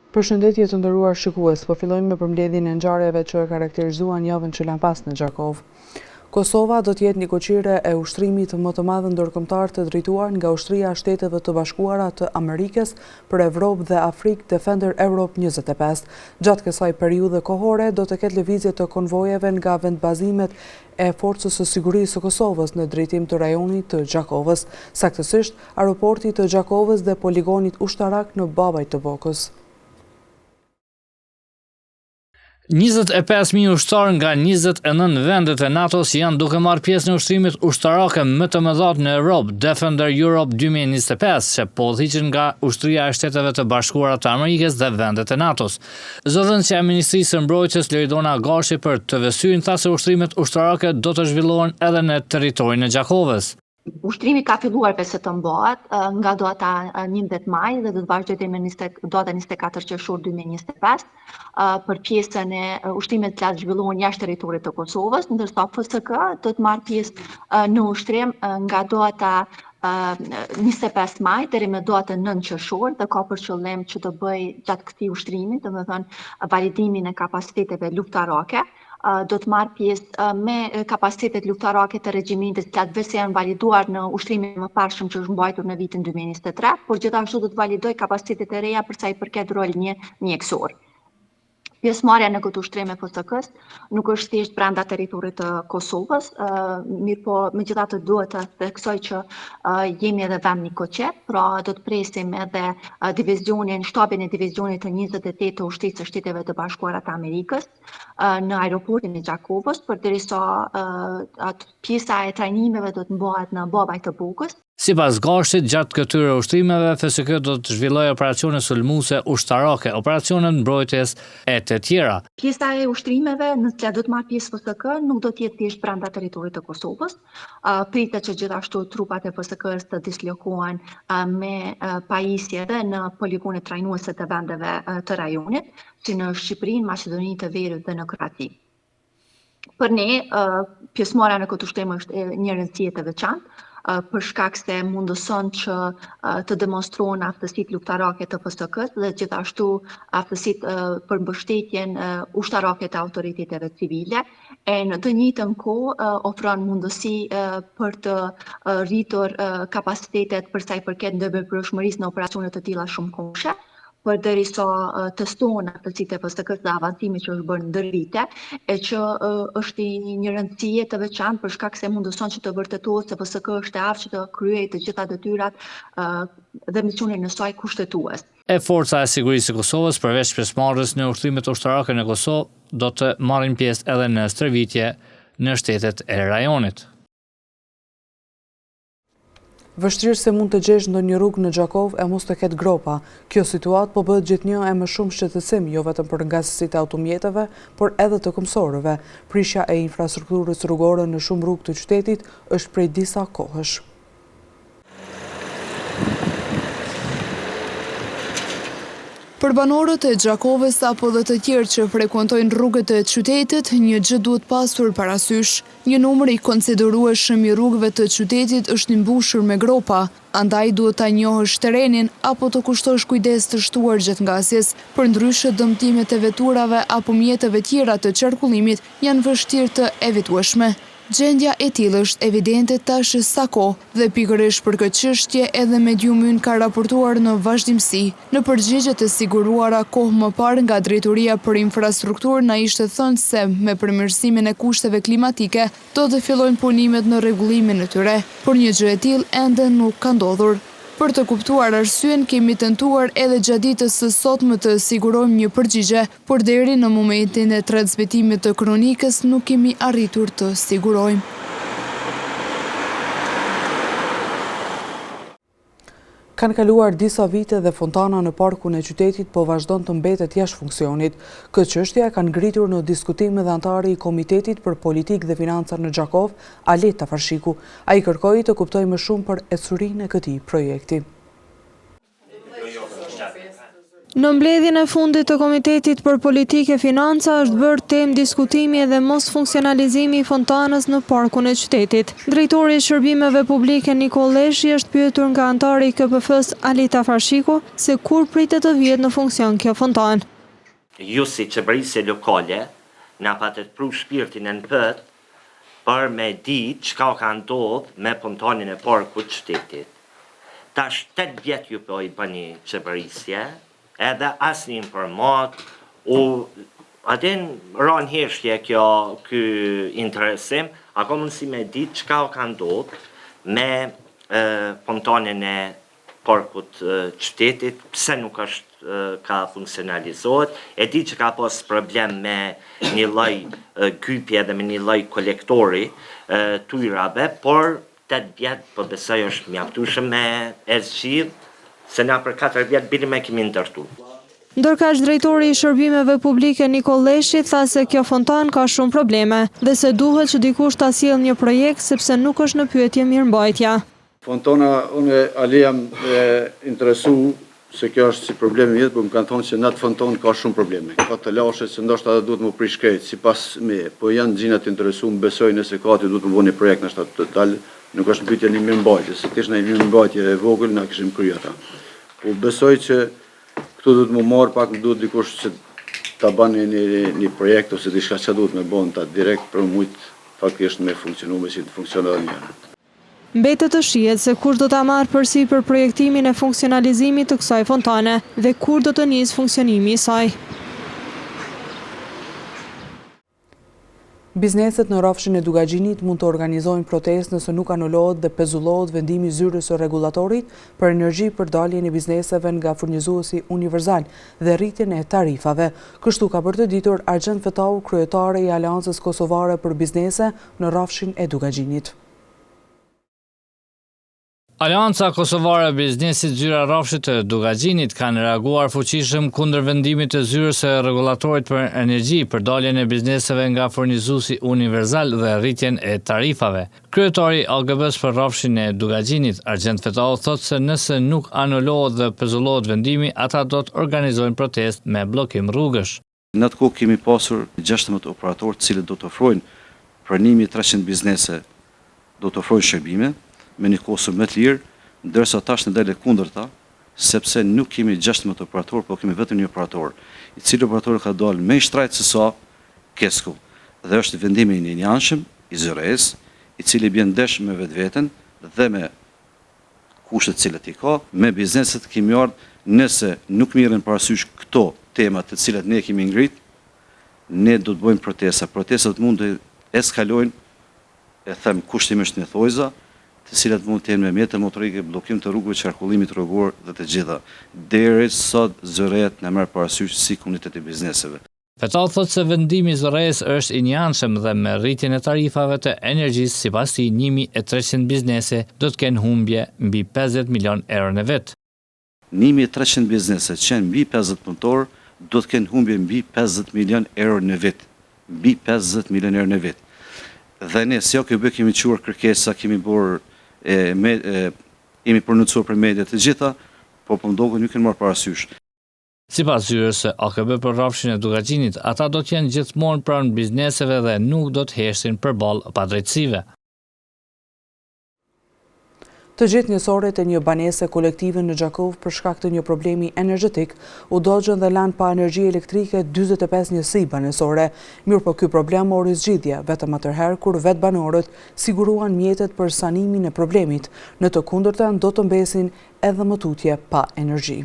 Përshëndetje të nderuar shikues, po fillojmë me përmbledhjen e ngjarjeve që karakterizuan javën që lan pas në Gjakov. Kosova do të jetë një koqire e ushtrimit më të madh ndërkombëtar të drejtuar nga Ushtria e Shteteve të Bashkuara të Amerikës për Evropë dhe Afrikë Defender Europe 25. Gjatë kësaj periudhe kohore do të ketë lëvizje të konvojeve nga vendbazimet e Forcës së Sigurisë së Kosovës në drejtim të rajonit të Gjakovës, saktësisht aeroportit të Gjakovës dhe poligonit ushtarak në Babaj të Bokës. 25.000 ushtarë nga 29 vendet e NATO-s janë duke marrë pjesë në ushtrimit ushtarake më të mëdha në Europë, Defender Europe 2025, që podhiqen nga Ushtria e Shteteve të Bashkuara të Amerikës dhe vendet e NATO-s. Zëdhënësja e Ministrisë së Mbrojtjes Loridona Gashi për TV-syn tha se ushtrimet ushtarake do të zhvillohen edhe në territorin e Gjakovës. Ushtrimi ka filluar pse të mbohet nga data 11 maj dhe do të vazhdojë deri në data 24 qershor 2025 për pjesën e ushtrimet që zhvillohen jashtë territorit të Kosovës, ndërsa FSK do të marrë pjesë në ushtrim nga data 25 maj deri në datën 9 qershor dhe ka për qëllim që të bëj gjatë këtij ushtrimi, domethënë validimin e kapaciteteve luftarake. Do të marrë pjesë me kapacitetet luftarake të regjimentit që vetë janë validuar në ushtrimin më parshëm që është mbajtur në vitin 2023, por gjithashtu do të validoj kapacitetet e reja për sa i përket rolit mjekësor. Pjesëmarrja në këtë ushtrim e FSK-s nuk është thjesht brenda territorit të Kosovës, mirë po megjithatë duhet të theksoj që jemi edhe vend një koqet, pra do të presim edhe shtabin e divizionit të 28 të Ushtrisë së Shteteve të Bashkuara të Amerikës në aeroportin e Gjakovës, përderisa pjesa e trajnimeve do të mbahet në Babaj të Bokës. Sipas Gashit, gjatë këtyre ushtrimeve, FSK do të zhvillojë operacione sulmuese ushtarake, operacione mbrojtjes e të tjera. Pjesa e ushtrimeve në të cilat do të marrë pjesë FSK nuk do të jetë thjesht brenda territorit të Kosovës. Pritet që gjithashtu trupat e FSK-s të dislokohen me pajisje edhe në poligone trajnuese të vendeve të rajonit, si në Shqipërinë, Maqedoninë të Veriut dhe në Kroati. Për ne, pjesëmarrja në këtë ushtrim është një rëndësie të veçantë, për shkak se mundëson që të demonstrojnë aftësitë luftarake të FSK-s dhe gjithashtu aftësitë për mbështetjen ushtarake të autoriteteve civile, e në të njëjtën kohë ofron mundësi për të rritur kapacitetet për sa i përket ndërmjetëshmërisë në operacione të tilla shumëkohëshe, përderisa testohen aftësitë e FSK-s dhe avancimi që është bërë ndër vite, e që është një rëndësie të veçantë për shkak se mundëson që të vërtetohet se FSK është e aftë që të kryejë të gjitha detyrat dhe misionin e saj kushtetues. Forca e Sigurisë së Kosovës, përveç pjesëmarrjes në ushtrimet ushtarake në Kosovë, do të marrin pjesë edhe në stërvitje në shtetet e rajonit. Vështirë se mund të gjesh ndonjë rrugë në Gjakov e mos të ketë gropa. Kjo situatë po bëhet gjithnjë e më shumë shqetësim, jo vetëm për ngasësitë e automjeteve, por edhe të këmbësorëve. Prishja e infrastrukturës rrugore në shumë rrugë të qytetit është prej disa kohësh. Për banorët e Gjakovës apo dhe të tjerë që frekuentojnë rrugët e qytetit, një gjë duhet pasur parasysh. Një numër i konsiderueshëm i rrugëve të qytetit është i mbushur me gropa, andaj duhet ta njohësh terrenin apo të kushtosh kujdes të shtuar gjatë ngasjes. Përndryshe dëmtimet e veturave apo mjeteve tjera të qarkullimit janë vështirë të evitueshme. Gjendja e tillë është evidente tash sa kohë dhe pikërisht për këtë çështje edhe Medium ka raportuar në vazhdimsi. Në përgjigjet e siguruara kohë më parë nga Drejtoria për Infrastrukturë na ishte thënë se me përmirësimin e kushteve klimatike do të fillojnë punimet në rregullimin e tyre, por një gjë e tillë ende nuk ka ndodhur. Për të kuptuar arsyen, kemi tentuar edhe gjatë ditës së sotme të sigurojmë një përgjigje, por deri në momentin e transmetimit të kronikës nuk kemi arritur të sigurojmë. Kanë kaluar disa vite dhe fontana në parkun e qytetit po vazhdon të mbetet jashtë funksionit. Këtë çështje kanë ngritur në diskutim edhe antari i Komitetit për Politikë dhe Financa në Gjakov, Alet Tafarshiku. Ai kërkoi të kuptojë më shumë për ecurinë e këtij projekti. Në mbledhjen e fundit të Komitetit për Politikë e Financa është bërë temë diskutimi edhe mos funksionalizimi i fontanës në parkun e qytetit. Drejtori i Shërbimeve Publike Nikol Leshi është pyetur nga antari i KPF-s Alita Farshiku se kur pritet të vihet në funksion kjo fontanë. Ju si qeverisje lokale na patet pru shpirtin e nëpët për me di çka ka ndodhur me fontanin e parkut qytetit. Tash 8 vjet ju po i bëni qeverisje, edhe asnjë informat, atin ran heshtje ky interesim, ako mundësi me di çka ka ndodhur me fontanin e parkut qytetit, pse nuk është ka funksionalizohet, e di që ka pas problem me një lloj gypje dhe me një lloj kolektori të ujrave, por 8 vjet po besoj është mjaftueshëm me zgjidh, se na për 4 vjet bilim e kemi ndërtu. Ndërkaq drejtori i Shërbimeve Publike Nikol Leshi tha se kjo fontan ka shumë probleme dhe se duhet që dikush ta sjellë një projekt sepse nuk është në pyetje mirëmbajtja. Fontana, unë ali jam interesu se kjo është si problemi vjetë, por më kanë thonë se në atë fonton ka shumë probleme. Ka të lashe se ndoshta edhe duhet më prish krejt, sipas me, po janë gjinat interesu, më besoj nëse ka ti duhet më bëni projekt në shtatë total, nuk është në pyetje një mirëmbajtje, se tish në një mirëmbajtje e vogël na kishim kryer ata. Po besoj që këtu duhet më marr pak, më duhet dikush që ta bani një projekt ose diçka që duhet me bën ta direkt për mujt faktikisht me funksionu me si të funksionon njëra. Mbetet të shihet se kush do ta marrë përsipër projektimin e funksionalizimit të kësaj fontane dhe kur do të nisë funksionimi i saj. Bizneset në rrafshin e Dugaxhinit mund të organizojnë protestë nëse nuk anulohet dhe pezullohet vendimi i zyrës së rregullatorit për energji për daljen e bizneseve nga furnizuesi universal dhe rritjen e tarifave. Kështu ka për të ditur Argjend Fetau, kryetare i Aleancës Kosovare për Biznese në rrafshin e Dugaxhinit. Aleanca Kosovare e Biznesit Zyra Rrafshit të Dugaxhinit kanë reaguar fuqishëm kundër vendimit të zyrës së rregullatorit për energji për daljen e bizneseve nga furnizuesi universal dhe rritjen e tarifave. Kryetari AGB-s për Rrafshin e Dugaxhinit, Argjend Fetau, thotë se nëse nuk anulohet dhe pezullohet vendimi, ata do të organizojnë protestë me bllokim rrugësh. Në atë kohë kemi pasur 16 operatorë të cilët do të ofrojnë për 1300 biznese do të ofrojnë shërbime me një kostur më të lirë, ndërsa tash në dalë kundërta, sepse nuk kemi 16 operator, por kemi vetëm një operator, i cili operator ka dalë më i shtrajt se sa Kesku. Dhe është vendimi i njëjtanshëm i zyrës, i cili bën ndesh me vetveten dhe me kushtet cilët i ka, me bizneset kemi ardhur, nëse nuk mirën parasysh këto temat të cilat ne kemi ngrit, ne do të bëjmë protesta. Protestat mund të eskalojnë, e them kushtimisht në thojza, të cilat mund të jenë me mjete motorike, bllokim të rrugëve, qarkullimit rrugor dhe të gjitha. Derisa zyrëja në merr parasysh si komunitet i bizneseve. Fetau thotë se vendimi i zyrës është i njëanshëm dhe me rritjen e tarifave të energjisë sipas tij 1300 biznese do të kenë humbje mbi 50 milion euro në vit. 1300 biznese që janë mbi 50 punëtor do të kenë humbje mbi 50 milion euro në vit. Mbi 50 milion euro në vit. Dhe ne si OKB kemi quar kërkesa, kemi bërë jemi përnëcuar për media të gjitha, por po ndoku nuk kanë marrë parasysh. Sipas zyrës së AKB për Rrafshin e Dugaxhinit, ata do të jenë gjithmonë pranë bizneseve dhe nuk do të heshtin përballë padrejtësive. Të gjithë njësoret e një banese kolektive në Gjakov për shkak të një problemi energjetik u dogjën dhe lanë pa energji elektrike 45 njësi banesore. Mirë po ky problem mori zgjidhje, vetëm atëherë kur vetë banorët siguruan mjetet për sanimin e problemit, në të kundërtën do të mbesin edhe më tutje pa energji.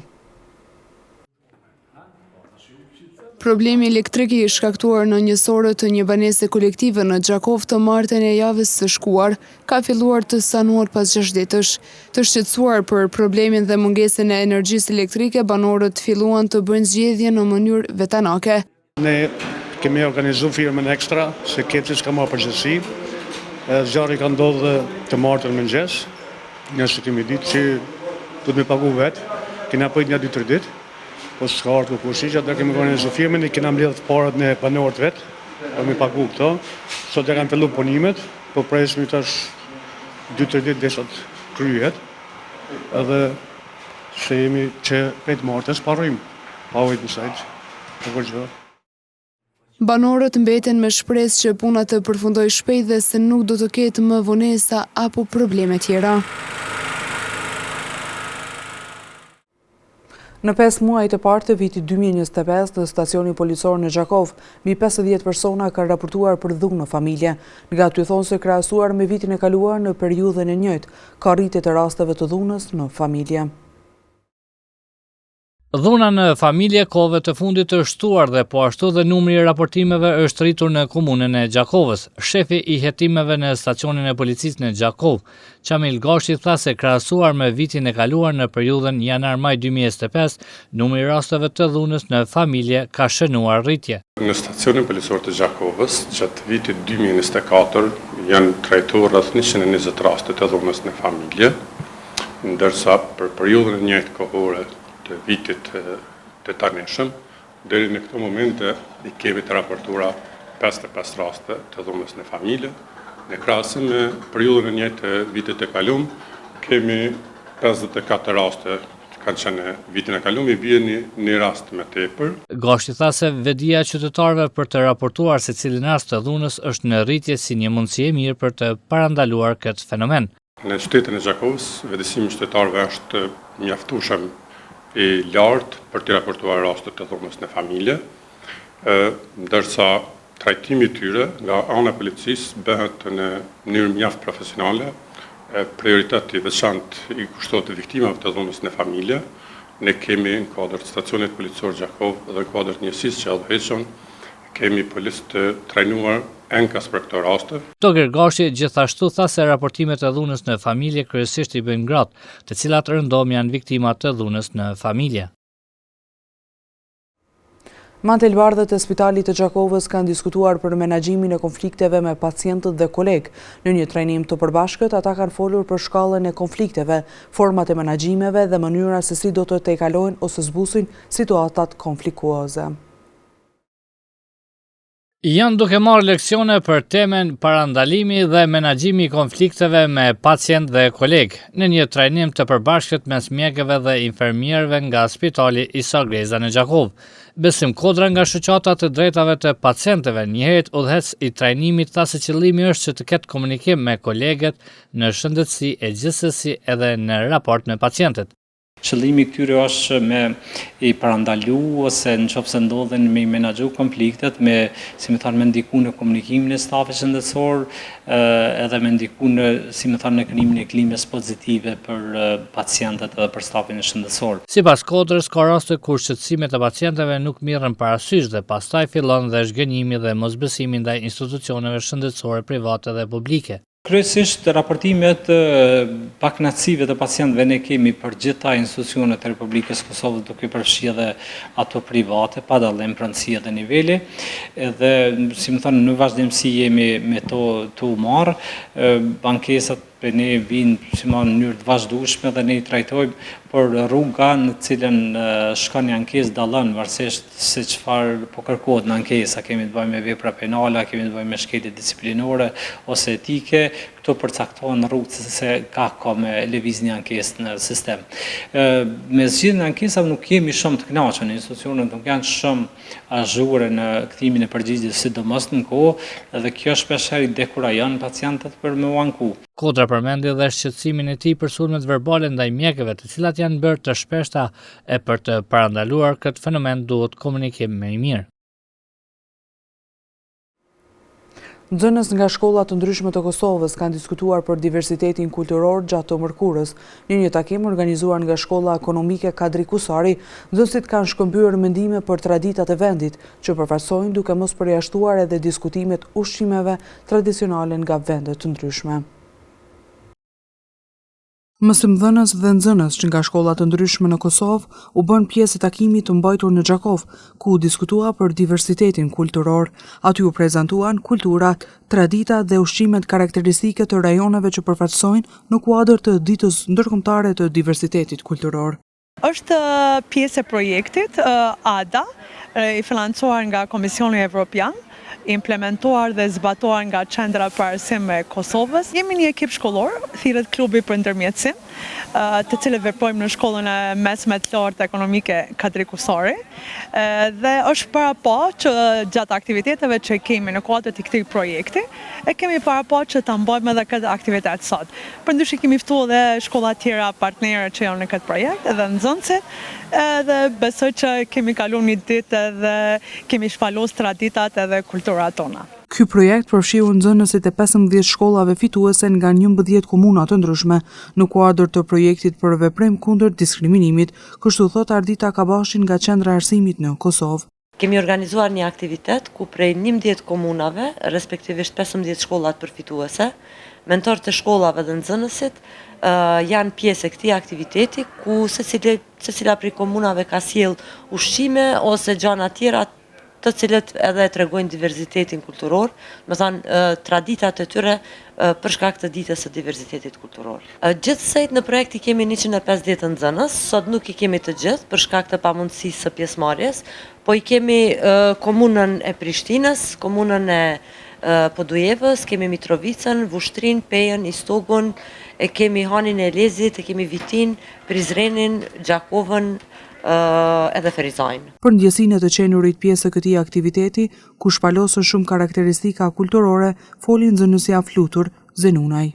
Problemi elektrik i shkaktuar në njësore të një banese kolektive në Gjakov të martën e javës së shkuar ka filluar të sanuar pas 6 ditësh. Të shqetësuar për problemin dhe mungesën e energjisë elektrike, banorët filluan të bëjnë zgjedhje në mënyrë vetanake. Ne kemi organizuar firmën ekstra, se keci s'ka marrë përgjegjësi. Zjarri ka ndodhur të martën mëngjes, nëse kemi ditë që duhet me pagu vetë, kena prit një 2-3 ditë. Po s'ka ardhur kurrë, atë kemi organizuar firmën, i kena mbledhur parat në banorët vet, për me pagu këto. Sot e kanë filluar punimet, po presim tash 2-3 ditë derisa të kryhet. Edhe se jemi që prej martës pa rrymë. pavojt në sajtë, të kërgjë. Banorët mbeten me shpresë që puna të përfundoj shpejt dhe se nuk do të ketë më vonesa apo probleme tjera. Në 5 muaj të parë të vitit 2025 në stacioni policor në Gjakov, mbi 50 persona kanë raportuar për dhunë në familje. Nga ty thonë se krahasuar me vitin e kaluar në periudhën e njëjtë, ka rritje të rasteve të dhunës në familje. Dhuna në familje kohëve të fundit është shtuar dhe po ashtu dhe numri i raportimeve është rritur në komunën e Gjakovës. Shefi i hetimeve në stacionin e policisë në Gjakov, Qamil Gashi, tha se krahasuar me vitin e kaluar në periudhën janar-maj 2025, numri i rasteve të dhunës në familje ka shënuar rritje. Në stacionin policor të Gjakovës, gjatë vitit 2024 janë trajtuar rreth 120 raste të dhunës në familje, ndërsa për periudhën e njëjtë kohore të vitit të tanishëm, deri në këtë moment i kemi të raportuara 55 raste të dhunës në familje. Në krahasim me periudhën e njëjtë të vitit të kaluar, kemi 54 raste kanë qenë vitin e kaluar, i bie një rast më tepër. Gashi tha se vedia e qytetarëve për të raportuar secilin rast të dhunës është në rritje si një mundësi e mirë për të parandaluar këtë fenomen. Në qytetin e Gjakovës, vetësimi i qytetarëve është mjaftueshëm i lartë për të raportuar rastet të dhunës në familje, ndërsa trajtimi i tyre nga ana e policisë bëhet në mënyrë mjaft profesionale, prioriteti veçantë i kushtohet viktimave të dhunës në familje. Ne kemi në kuadër të stacionit policor Gjakov dhe kuadër të njësisë që udhëheqën, kemi policë të trajnuar enkas për këto raste. Toger Gashi gjithashtu tha se raportimet e dhunës në familje kryesisht i bëjnë gratë, të cilat rëndom janë viktima të dhunës në familje. Mantelbardhët e Spitalit të Gjakovës kanë diskutuar për menaxhimin e konflikteve me pacientët dhe kolegë. Në një trajnim të përbashkët, ata kanë folur për shkallën e konflikteve, format e menaxhimeve dhe mënyra se si do të tejkalojnë ose zbusin situatat konfliktuoze. Janë duke marrë leksione për temen parandalimi dhe menaxhimi i konflikteve me pacient dhe kolegë, në një trajnim të përbashkët mes mjekëve dhe infermierëve nga Spitali Isa Greza në Gjakov. Besim Kodra nga shoqata të drejtave të pacientëve, njëherët udhëhec i trajnimit, tha se qëllimi është që të ketë komunikim me kolegët në shëndetësi e gjithsesi edhe në raport me pacientët. Qëllimi këtyre është me i parandalu ose në qoftë se ndodhen me i menaxhu konfliktet, me, si më thonë, me ndiku në komunikimin e stafit shëndetësor, edhe me ndiku në, si më thonë, në krijimin e klimës pozitive për pacientët edhe për stafin e shëndetësor. Sipas Kodrës, ka raste kur shqetësimet e pacientëve nuk mirën parasysh dhe pastaj fillon dhe zhgënjimi dhe mosbesimi ndaj institucioneve shëndetësore private dhe publike. Kryesisht raportimet pakënaqësive të pacientëve ne kemi për gjitha institucionet e Republikës Kosovës, duke përfshi edhe ato private, pa dallim rëndësie dhe niveli, edhe si më thonë në vazhdimsi jemi me to marr, ankesat për ne vinë si në mënyrë të vazhdueshme dhe ne i trajtojmë, por rruga në cilën shkon një ankesë dallon varësisht se çfarë po kërkohet në ankesa, kemi të bëjmë me vepra penale, kemi të bëjmë me shkelje disiplinore ose etike, këto përcaktohen në rrugë se ka me lëviz një ankesë në sistem. Me zgjidhjen e ankesave nuk jemi shumë të kënaqur, institucionet nuk janë shumë azhure në kthimin e përgjigjes, sidomos në kohë, dhe kjo shpeshherë i dekurajon pacientët për me u anku. Kodra përmendi dhe shqetësimin e tij për sulmet verbale ndaj mjekëve, të cilat janë bërë të shpeshta, e për të parandaluar këtë fenomen duhet komunikim më i mirë. Nxënës nga shkollat të ndryshme të Kosovës kanë diskutuar për diversitetin kulturor gjatë të mërkurës. Në një takim organizuar nga Shkolla Ekonomike Kadri Kusari, nxënësit kanë shkëmbyer mendime për traditat e vendit, që përfaqësojnë duke mos përjashtuar edhe diskutimet ushqimeve tradicionale nga vende të ndryshme. Mësimdhënës dhe nxënës që nga shkollat të ndryshme në Kosovë u bën pjesë e takimit të mbajtur në Gjakov, ku u diskutua për diversitetin kulturor. Aty u prezantuan kulturat, traditat dhe ushqimet karakteristike të rajoneve që përfaqësojnë në kuadër të ditës ndërkombëtare të diversitetit kulturor. Është pjesë e projektit ADA, i financuar nga Komisioni Evropian, implementuar dhe zbatuar nga Qendra për Arsim e Kosovës. Jemi një ekip shkollor, thirret klubi për ndërmjetësim, të cilët veprojmë në shkollën e mesme të lartë ekonomike Kadri Kusari, dhe është para pa që gjatë aktiviteteve që kemi në kuadër të këtij projekti, e kemi para pa që ta mbajmë edhe këtë aktivitet sot. Përndryshe kemi ftuar edhe shkolla tjera partnerë që janë në këtë projekt, edhe nxënësit, edhe besoj që kemi kaluar një ditë edhe kemi shpalos traditat edhe kulturat tona. Ky projekt përfshiu nxënësit e 15 shkollave fituese nga 11 komuna të ndryshme në kuadër të projektit për veprim kundër diskriminimit, kështu thot Ardita Kabashin nga Qendra e Arsimit në Kosovë. Kemi organizuar një aktivitet ku prej 11 komunave, respektivisht 15 shkollat përfituese, mentorë të shkollave dhe nxënësit janë pjesë e këtij aktiviteti ku secila prej komunave ka sjell ushqime ose gjëra tjera të cilët edhe tregojnë diversitetin kulturor, më thënë traditat e tyre për shkak të ditës së diversitetit kulturor. Gjithsej në projekt i kemi 150 nxënës, sot nuk i kemi të gjithë për shkak të pamundësisë së pjesëmarrjes, po i kemi komunën e Prishtinës, komunën e Podujevës, kemi Mitrovicën, Vushtrinë, Pejën, Istogun, e kemi Hanin e Elezit, e kemi Vitin, Prizrenin, Gjakovën, edhe Ferizajn. Për ndjesinë e të qenurit pjesë këtij aktiviteti, ku shpalosën shumë karakteristika kulturore, foli nxënësja flutur Zenunaj.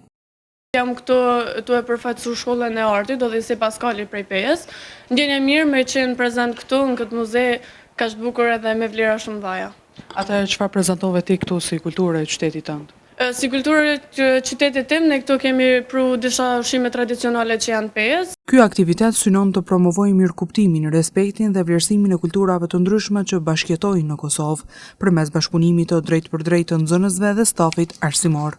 Jam këtu e përfaqësuar shkollën e artit, do dhe si Paskali prej Pejës. Ndjenja mirë me qenë prezent këtu në këtë muze kaq bukur edhe me vlera shumë dhaja. Atë çfarë prezantove ti këtu si kulturë e qytetit tënd? Si kulturë të qytetit tim, ne këtu kemi pru disa ushqime tradicionale që janë Pejës. Ky aktivitet synon të promovojë mirëkuptimin, respektin dhe vlerësimin e kulturave të ndryshme që bashkëjetojnë në Kosovë, përmes bashkëpunimit të drejtë të nxënësve dhe stafit arsimor.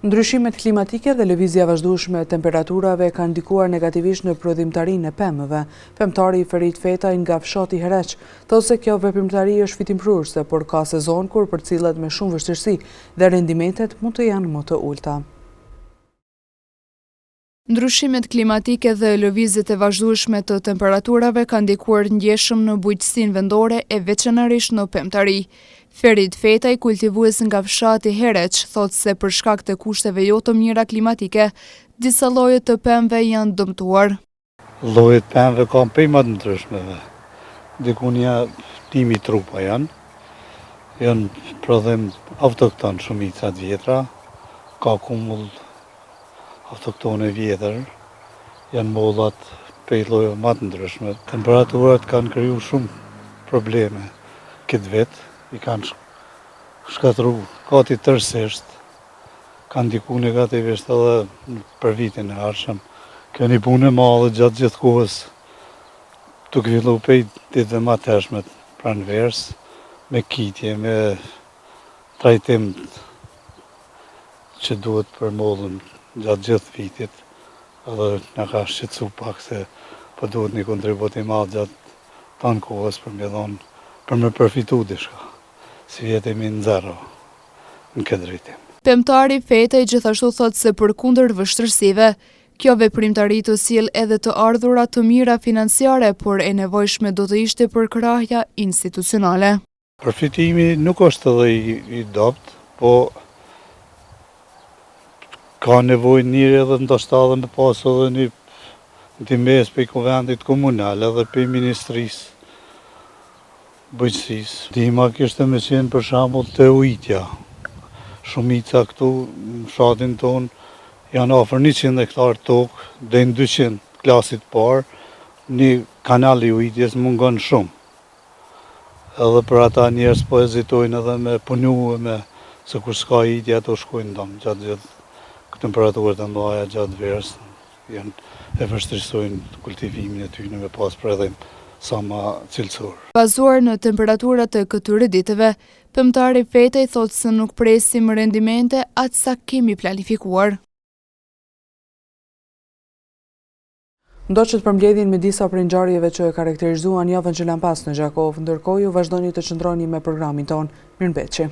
Ndryshimet klimatike dhe lëvizja vazhdueshme e temperaturave kanë ndikuar negativisht në prodhimtarinë e pemëve. Pemtari Ferit Fetaj nga fshati Hereq thotë se kjo veprimtari është fitimprurse, por ka sezon kur përcillet me shumë vështirësi dhe rendimentet mund të janë më të ulta. Ndryshimet klimatike dhe lëvizjet e vazhdueshme të temperaturave kanë ndikuar ndjeshëm në bujqësinë vendore e veçanërisht në pemtari. Ferit Fetaj, kultivues nga fshati Hereq, thotë se për shkak të kushteve jo të mira klimatike, disa lloje të pemëve janë dëmtuar. Llojet pemëve kanë prej më të ndryshmeve. Dikunja 1000 trupa janë prodhim autokton shumica të vjetra, ka kumull autoktone vjetër, janë mollat prej llojeve më të ndryshme. Temperaturat kanë kriju shumë probleme këtë vit. I kanë shkatru gati tërësisht, kanë ndiku negativisht edhe për vitin e ardhshëm. Kjo një punë e madhe gjatë gjithë kohës, tuk fillu prej ditëve më të hershmet pranverës, me kitje, me trajtim që duhet për mollën gjatë gjithë vitit, edhe në ka shqetësu pak se po duhet një kontribut i madh gjatë tanë kohës për me përfitu dishka. Si jetemi në zero në këtë drejtim. Pemtari Fetaj gjithashtu thotë se përkundër vështirësive, kjo veprimtari të sjell edhe të ardhura të mira financiare, por e nevojshme do të ishte përkrahja institucionale. Përfitimi nuk është edhe i dopt, po ka nevojë njëri edhe ndoshta edhe me pas edhe një ndihmë prej kuvendit komunal edhe prej ministrisë bujqësisë. Ndihma kishte me qenë për shembull te ujitja. Shumica këtu në fshatin ton janë afër 100 hektar tokë, deri në 200 klasit parë, një kanal i ujitjes mungon shumë. Edhe për ata njerëz po hezitojnë edhe me punu me se kur s'ka ujitje ato shkojnë dom gjatë gjithë temperaturat e mëdha gjatë verës janë e vështirësojnë kultivimin e tyre me pas prodhim sa ma cilësor. Bazuar në temperaturat e këtyre ditëve, pemtari Fetaj thotë se nuk presim rendimente atë sa kemi planifikuar. Ndoqët përmbledhjen me disa prej ngjarjeve që karakterizuan javën që lan pas në Gjakov, ndërkohë ju vazhdoni të qëndroni me programin ton. Mirëmbëjtje.